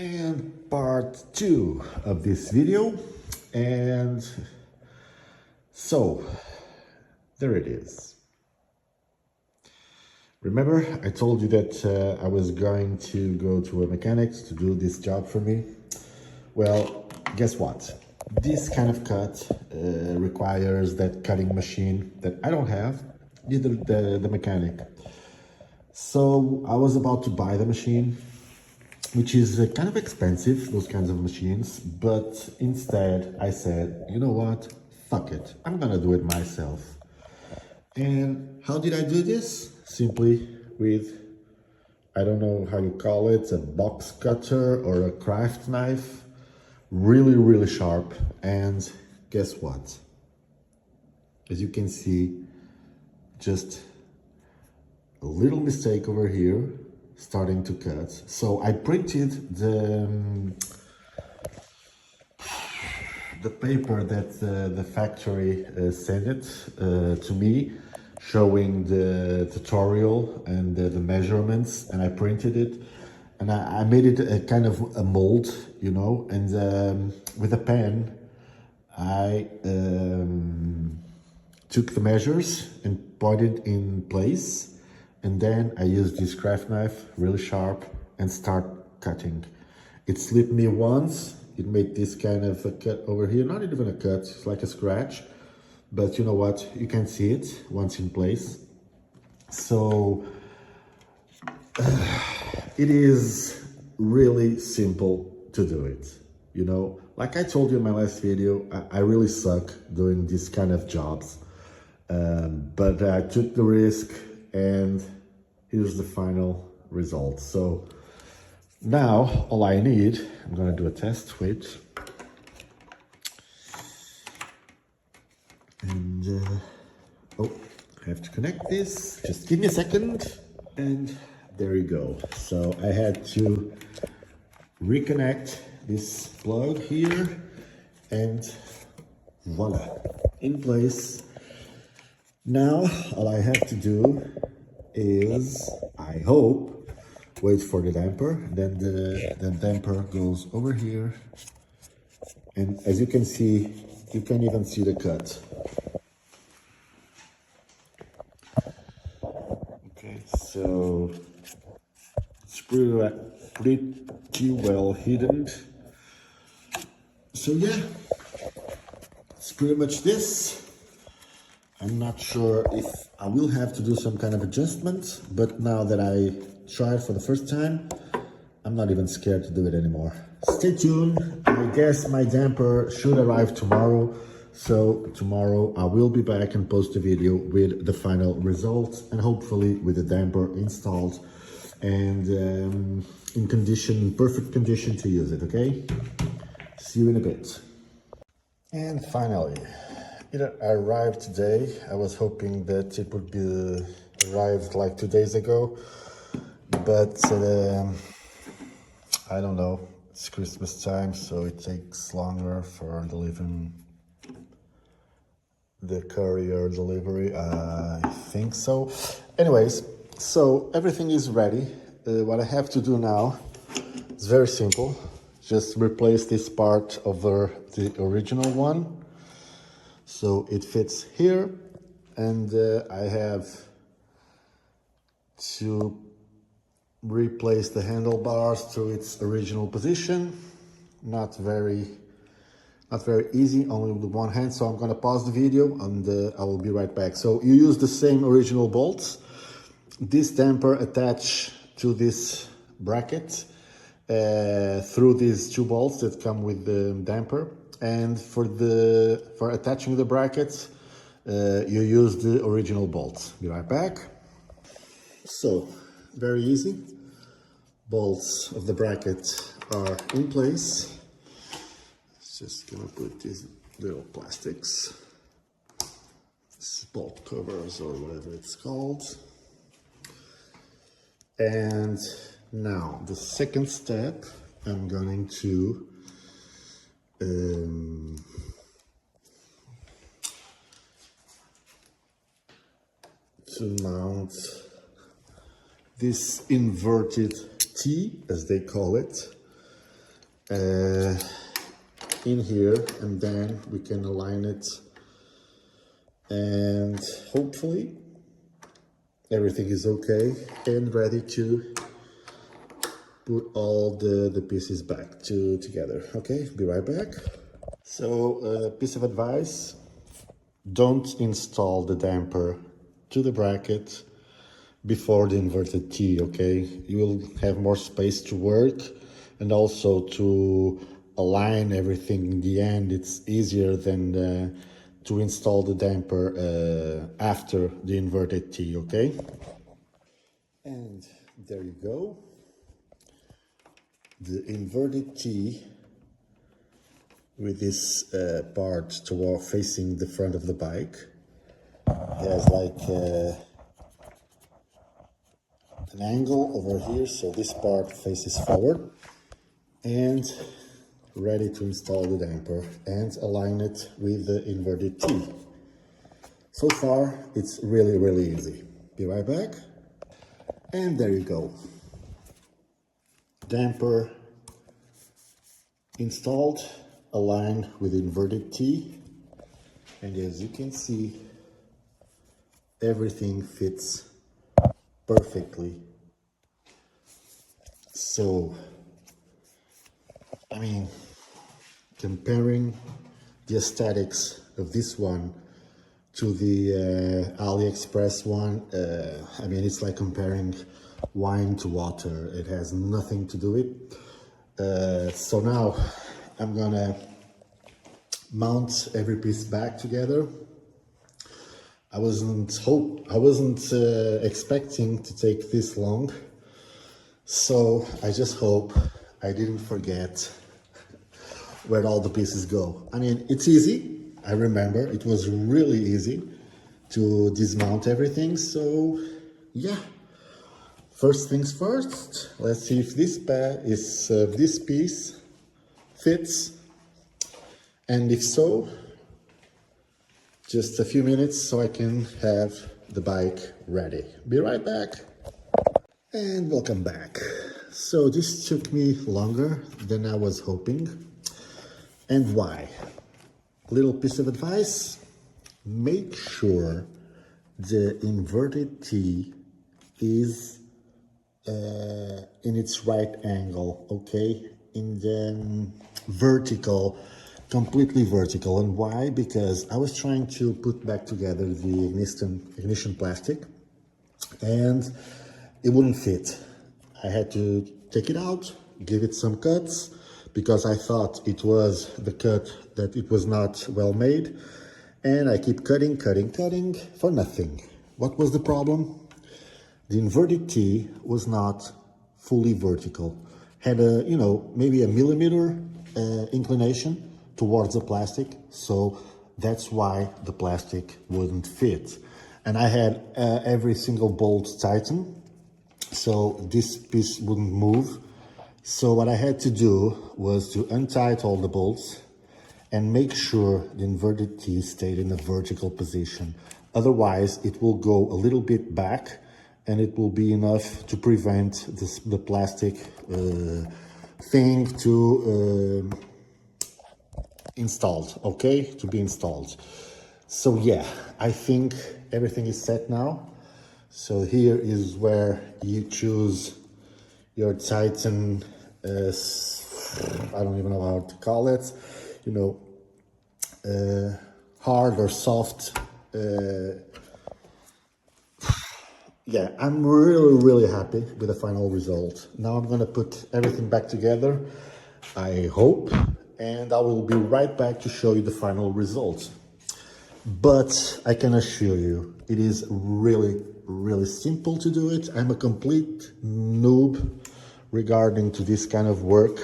and part 2 of this video. And so there it is. Remember I told you that I was going to go to a mechanic to do this job for me? Well, guess what? This kind of cut requires that cutting machine that I don't have, neither the mechanic. So I was about to buy the machine, which is kind of expensive, those kinds of machines, but instead I said, you know what, fuck it, I'm gonna do it myself. And how did I do this? Simply with, I don't know how you call it, a box cutter or a craft knife, really sharp. And guess what? As you can see, just a little mistake over here, starting to cut. So I printed the paper that the factory sent it to me, showing the tutorial and the measurements, and I printed it, and I made it a kind of a mold, you know, and with a pen I took the measures and put it in place, and then I used this craft knife, really sharp, and start cutting. It slipped me once, it made this kind of a cut over here, not even a cut, it's like a scratch, but you know what, you can see it once in place. So it is really simple to do it, you know. Like I told you in my last video, I really suck doing this kind of jobs, but I took the risk, and here's the final result. So now all I need, I'm gonna do a test switch, and oh, I have to connect this, just give me a second, and there you go. So I had to reconnect this plug here, and voila, in place. Now all I have to do is, I hope, wait for the damper. Then the damper goes over here, and as you can see, you can even see the cut. Okay, so it's pretty well hidden. So yeah, it's pretty much this. I'm not sure if I will have to do some kind of adjustment, but now that I tried for the first time, I'm not even scared to do it anymore. Stay tuned. I guess my damper should arrive tomorrow. So tomorrow I will be back and post a video with the final results, and hopefully with the damper installed and in perfect condition to use it, okay? See you in a bit. And finally, it arrived today. I was hoping that it would be arrived like 2 days ago, but I don't know, it's Christmas time, so it takes longer for delivering the courier delivery, I think so. Anyways, so everything is ready. What I have to do now is very simple. Just replace this part over the original one, so it fits here, and I have to replace the handlebars to its original position. Not very easy, only with one hand, so I'm gonna pause the video and I will be right back. So you use the same original bolts. This damper attached to this bracket through these 2 bolts that come with the damper, and for attaching the brackets you use the original bolts. Be right back. So very easy, bolts of the bracket are in place. Just gonna put these little plastics, bolt covers or whatever it's called. And now the second step, I'm going to mount this inverted T, as they call it, uh, in here, and then we can align it, and hopefully everything is okay and ready to put all the pieces back together. Okay, be right back. So, piece of advice: don't install the damper to the bracket before the inverted T, okay? You will have more space to work, and also to align everything in the end. It's easier than to install the damper after the inverted T, okay? And there you go. The inverted T with this part toward facing the front of the bike. It has like an angle over here, so this part faces forward, and ready to install the damper and align it with the inverted T. So far, it's really easy. Be right back. And there you go. Damper installed, aligned with inverted T, and as you can see, everything fits perfectly. So, I mean, comparing the aesthetics of this one to the AliExpress one, I mean, it's like comparing wine to water. It has nothing to do with it. So now I'm gonna mount every piece back together. I wasn't expecting to take this long, so I just hope I didn't forget where all the pieces go. I mean, it's easy. I remember it was really easy to dismount everything. So yeah, first things first, let's see if this piece fits, and if so, just a few minutes so I can have the bike ready. Be right back. And welcome back. So this took me longer than I was hoping. And why? Little piece of advice: make sure the inverted T is in its right angle, okay? In the vertical, completely vertical. And why? Because I was trying to put back together the ignition plastic, and it wouldn't fit. I had to take it out, give it some cuts, because I thought it was the cut that it was not well made, and I keep cutting for nothing. What was the problem? The inverted T was not fully vertical. Had a, maybe a millimeter inclination towards the plastic, so that's why the plastic wouldn't fit. And I had every single bolt tightened, so this piece wouldn't move. So what I had to do was to untighten all the bolts and make sure the inverted T stayed in a vertical position. Otherwise, it will go a little bit back, and it will be enough to prevent the plastic thing to be installed. So yeah, I think everything is set now. So here is where you choose your Titan, I don't even know how to call it, hard or soft. Yeah, I'm really happy with the final result. Now I'm gonna put everything back together, I hope, and I will be right back to show you the final result. But I can assure you, it is really simple to do it. I'm a complete noob regarding to this kind of work.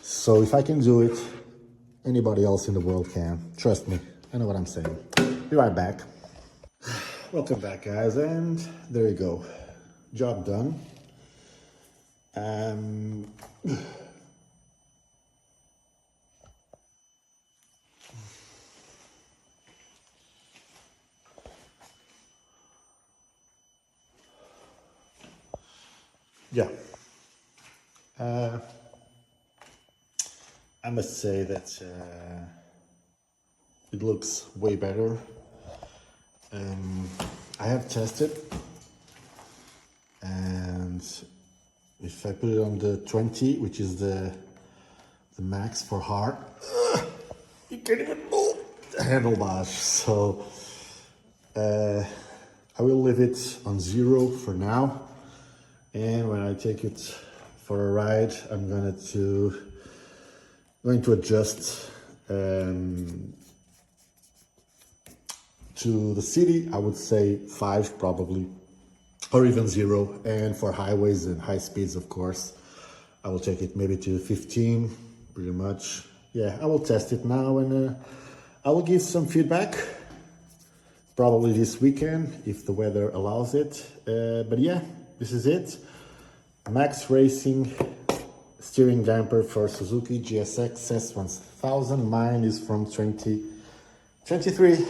So if I can do it, anybody else in the world can. Trust me, I know what I'm saying. Be right back. Welcome back, guys, and there you go. Job done. Yeah. I must say that it looks way better. I have tested, and if I put it on the 20, which is the max for hard, you can't even move the handlebars. So I will leave it on 0 for now, and when I take it for a ride, I'm going to adjust to the city. I would say 5 probably, or even 0. And for highways and high speeds, of course, I will take it maybe to 15, pretty much. Yeah, I will test it now, and I will give some feedback probably this weekend if the weather allows it. But yeah, this is it. Max Racing steering damper for Suzuki GSX S1000. Mine is from 2023.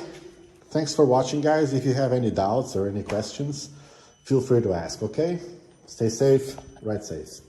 Thanks for watching, guys. If you have any doubts or any questions, feel free to ask, okay? Stay safe, ride safe.